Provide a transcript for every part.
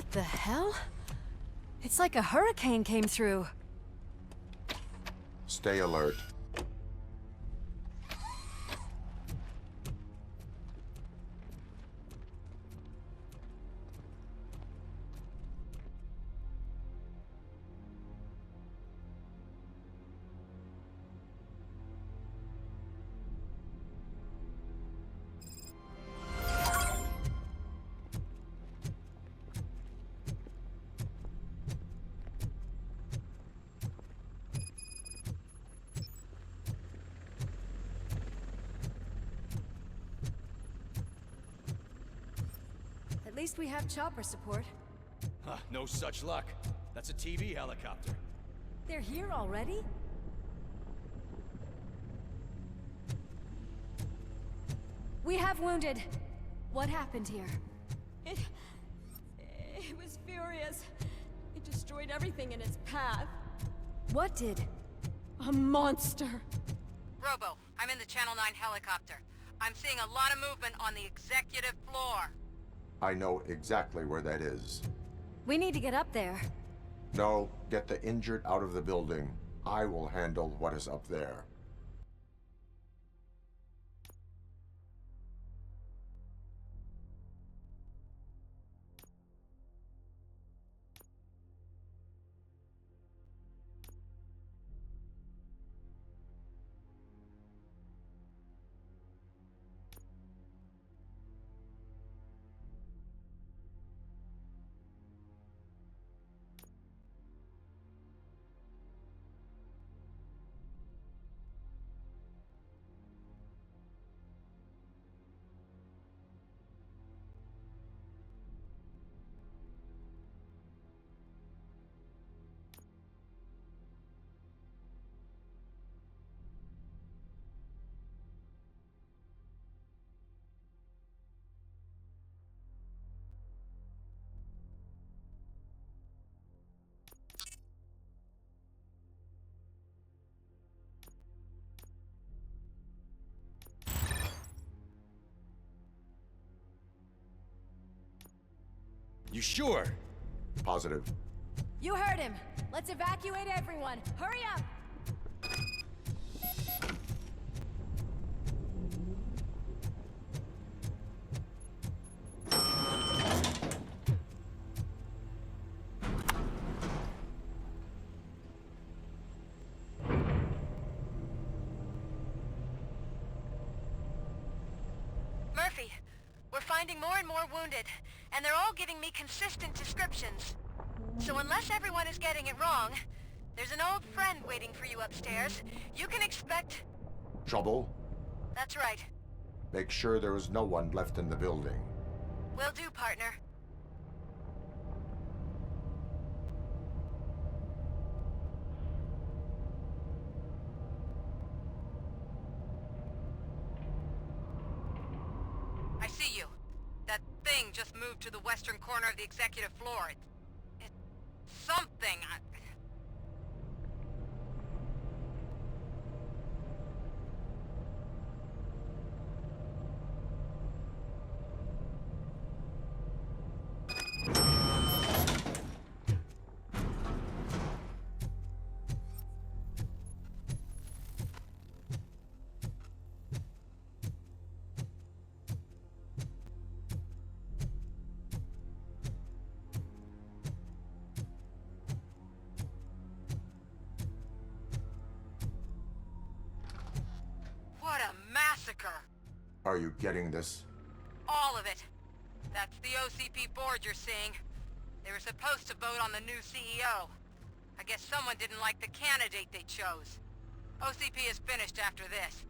What the hell? It's like a hurricane came through. Stay alert. At least we have chopper support. Huh, no such luck. That's a TV helicopter. They're here already? We have wounded. What happened here? It was furious. It destroyed everything in its path. What did? A monster. Robo, I'm in the Channel 9 helicopter. I'm seeing a lot of movement on the executive floor. I know exactly where that is. We need to get up there. No, get the injured out of the building. I will handle what is up there. You sure? Positive. You heard him. Let's evacuate everyone. Hurry up! Murphy, we're finding more and more wounded, and they're all giving me consistent descriptions. So unless everyone is getting it wrong, there's an old friend waiting for you upstairs. You can expect... Trouble? That's right. Make sure there is no one left in the building. Will do, partner. I see you. That thing just moved to the western corner of the executive floor. It's something. What a massacre! Are you getting this? All of it. That's the OCP board you're seeing. They were supposed to vote on the new CEO. I guess someone didn't like the candidate they chose. OCP is finished after this.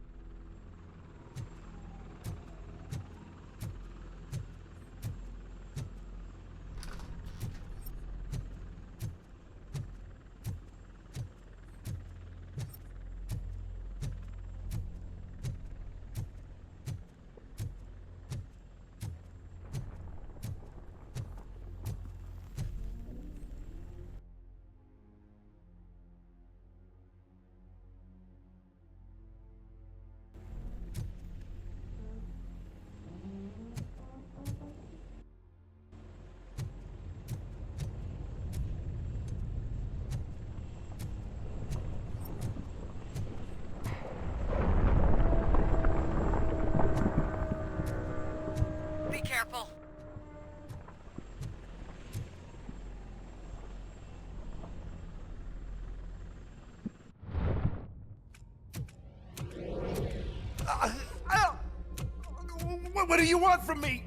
What do you want from me?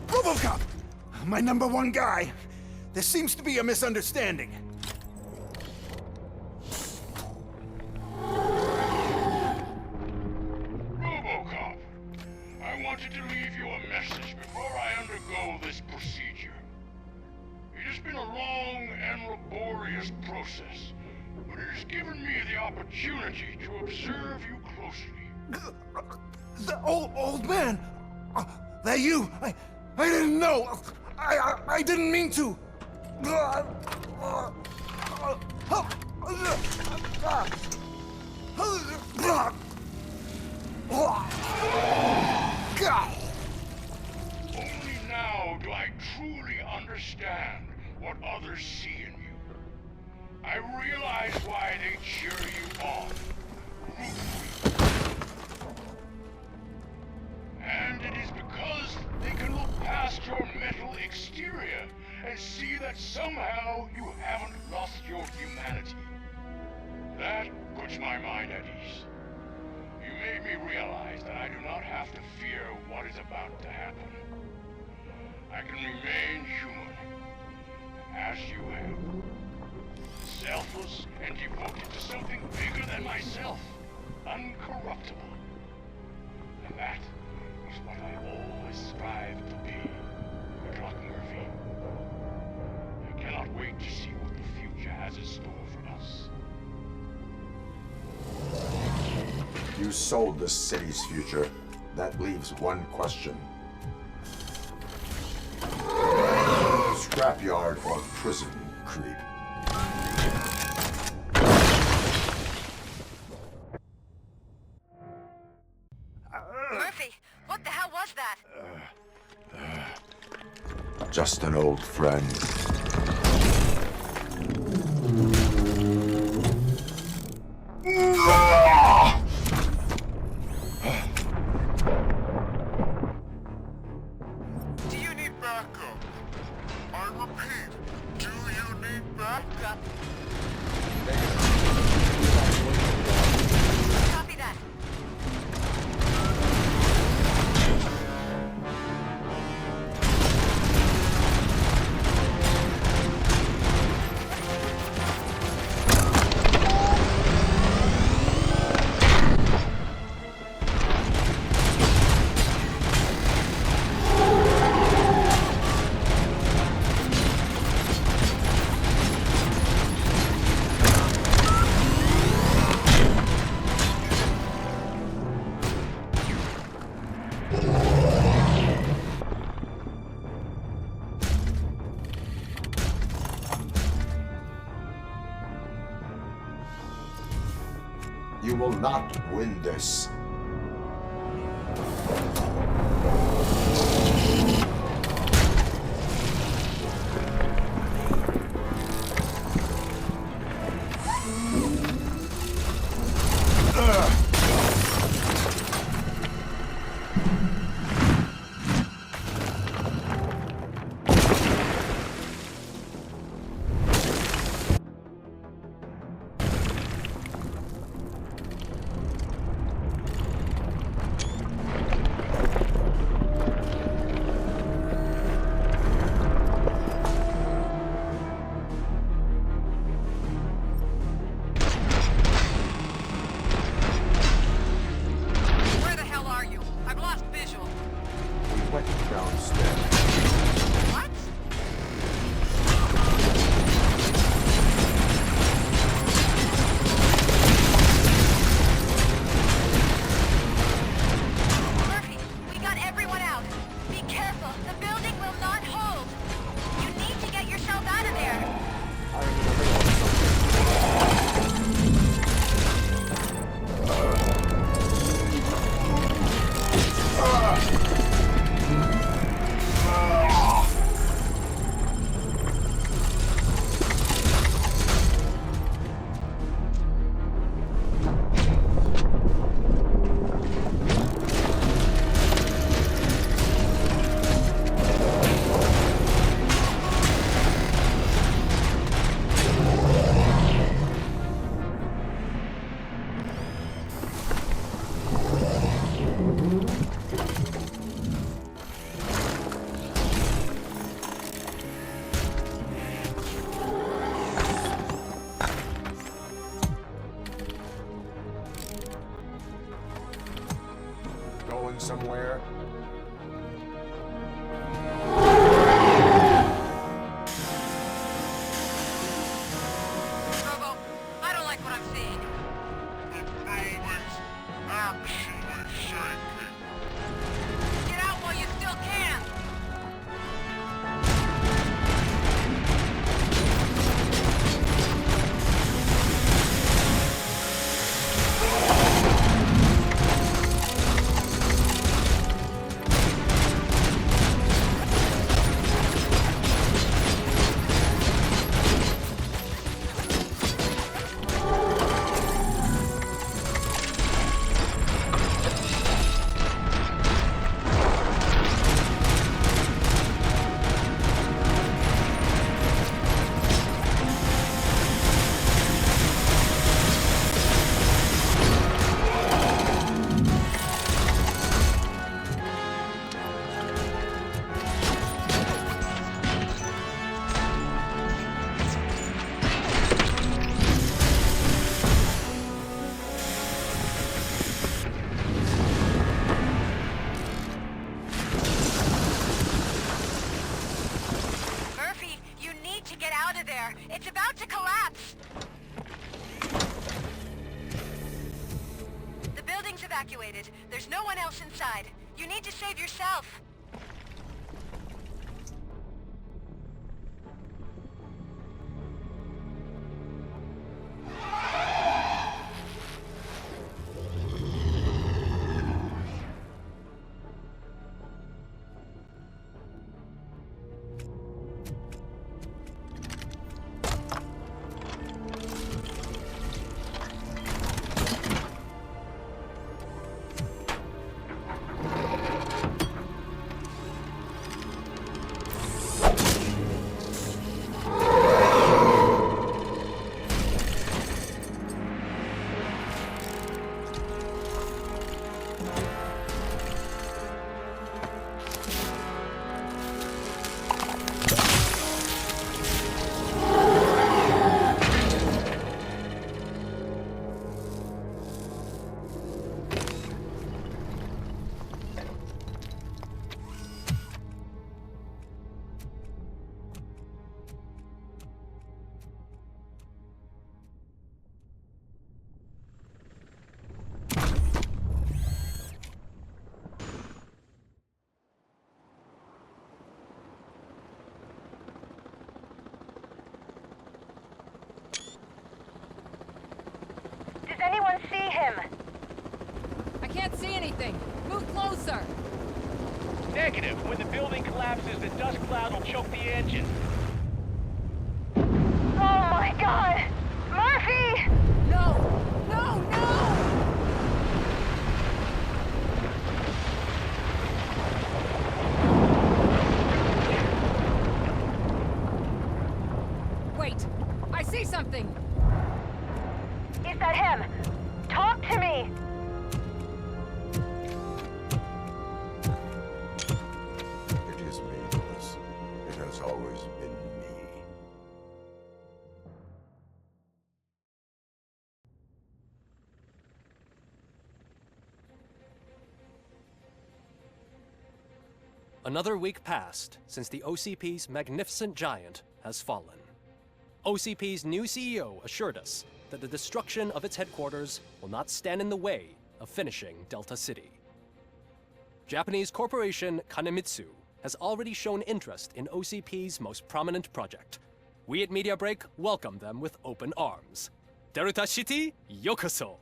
RoboCop! My #1 guy. There seems to be a misunderstanding. RoboCop, I wanted to leave you a message before I undergo this procedure. It has been a long and laborious process, but it has given me the opportunity to observe you closely. The old man! That you! I didn't know! I didn't mean to! Only now do I truly understand what others see in you. I realize why they cheer you on, root for you. And it is because they can look past your mental exterior and see that somehow you haven't lost your humanity. That puts my mind at ease. You made me realize that I do not have to fear what is about to happen. I can remain human, as you have. Selfless and devoted to something bigger than myself. Uncorruptible. And that is what I always strive to be, Doc Murphy. I cannot wait to see what the future has in store for us. You sold the city's future. That leaves one question. Scrapyard or prison, creep? Murphy, what the hell was that? Just an old friend. Do you need backup? I repeat, do you need backup? Copy that. You will not win this. somewhere? Robo, I don't like what I'm seeing. It always actually shaking. Get out while you still can! Murphy, you need to get out of there. It's about to collapse. The building's evacuated. There's no one else inside. You need to save yourself. Does anyone see him? I can't see anything. Move closer. Negative. When the building collapses, the dust cloud will choke the engine. Oh my god! Murphy! No! No! No! Wait! I see something! Is that him? Talk to me! It is me, Lewis. It has always been me. Another week passed since the OCP's magnificent giant has fallen. OCP's new CEO assured us that the destruction of its headquarters will not stand in the way of finishing Delta City. Japanese corporation Kanemitsu has already shown interest in OCP's most prominent project. We at Media Break welcome them with open arms. Delta City, yokoso!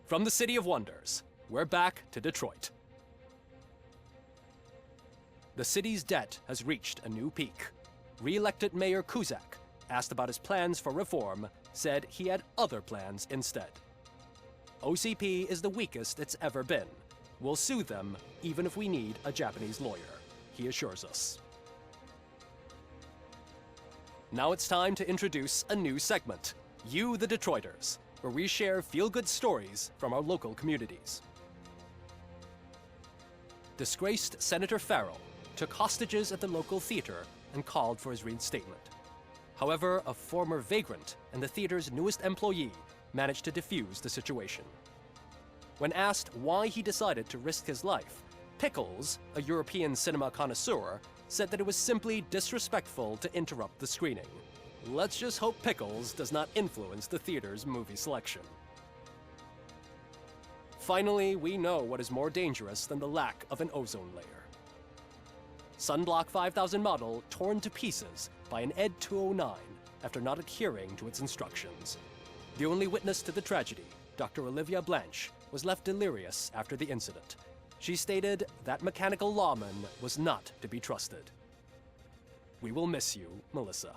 From the City of Wonders, we're back to Detroit. The city's debt has reached a new peak. Re-elected Mayor Kuzak, asked about his plans for reform, said he had other plans instead. OCP is the weakest it's ever been. We'll sue them even if we need a Japanese lawyer, he assures us. Now it's time to introduce a new segment, You the Detroiters, where we share feel-good stories from our local communities. Disgraced Senator Farrell took hostages at the local theater and called for his reinstatement. However, a former vagrant and the theater's newest employee managed to defuse the situation. When asked why he decided to risk his life, Pickles, a European cinema connoisseur, said that it was simply disrespectful to interrupt the screening. Let's just hope Pickles does not influence the theater's movie selection. Finally, we know what is more dangerous than the lack of an ozone layer. Sunblock 5000 model torn to pieces by an ED 209 after not adhering to its instructions. The only witness to the tragedy, Dr. Olivia Blanche, was left delirious after the incident. She stated that mechanical lawman was not to be trusted. We will miss you, Melissa.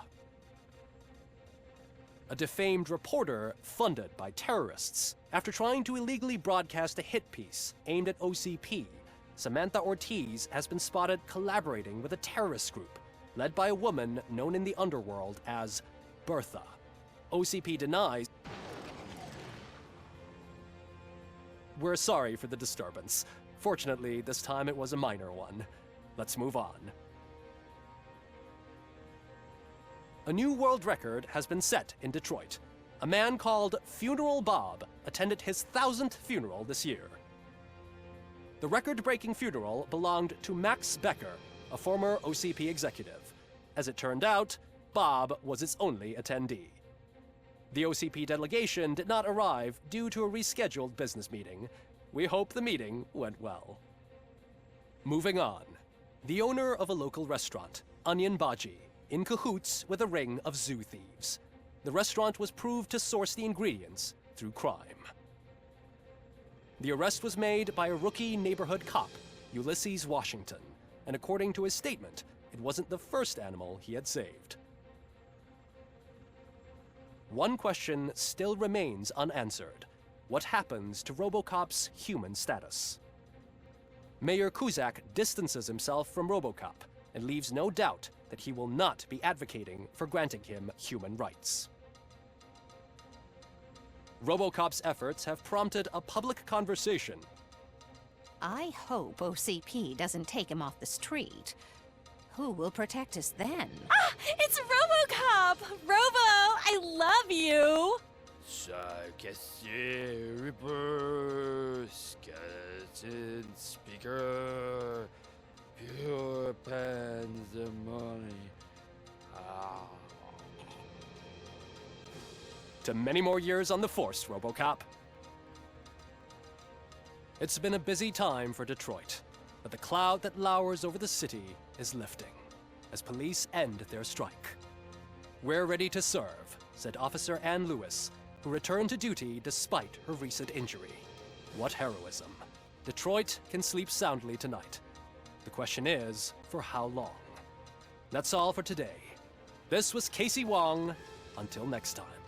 A defamed reporter funded by terrorists. After trying to illegally broadcast a hit piece aimed at OCP, Samantha Ortiz has been spotted collaborating with a terrorist group led by a woman known in the underworld as Bertha. OCP denies. We're sorry for the disturbance. Fortunately, this time it was a minor one. Let's move on. A new world record has been set in Detroit. A man called Funeral Bob attended his 1000th funeral this year. The record-breaking funeral belonged to Max Becker, a former OCP executive. As it turned out, Bob was its only attendee. The OCP delegation did not arrive due to a rescheduled business meeting. We hope the meeting went well. Moving on. The owner of a local restaurant, Onion Baji, in cahoots with a ring of zoo thieves. The restaurant was proved to source the ingredients through crime. The arrest was made by a rookie neighborhood cop, Ulysses Washington, and according to his statement, it wasn't the first animal he had saved. One question still remains unanswered. What happens to RoboCop's human status? Mayor Kuzak distances himself from RoboCop and leaves no doubt that he will not be advocating for granting him human rights. RoboCop's efforts have prompted a public conversation. I hope OCP doesn't take him off the street. Who will protect us then? Ah! It's RoboCop! Robo, I love you! Reaper, skeleton speaker, pure pandemonium. To many more years on the force, RoboCop. It's been a busy time for Detroit, but the cloud that lowers over the city is lifting as police end their strike. We're ready to serve, said Officer Ann Lewis, who returned to duty despite her recent injury. What heroism. Detroit can sleep soundly tonight. The question is, for how long? That's all for today. This was Casey Wong. Until next time.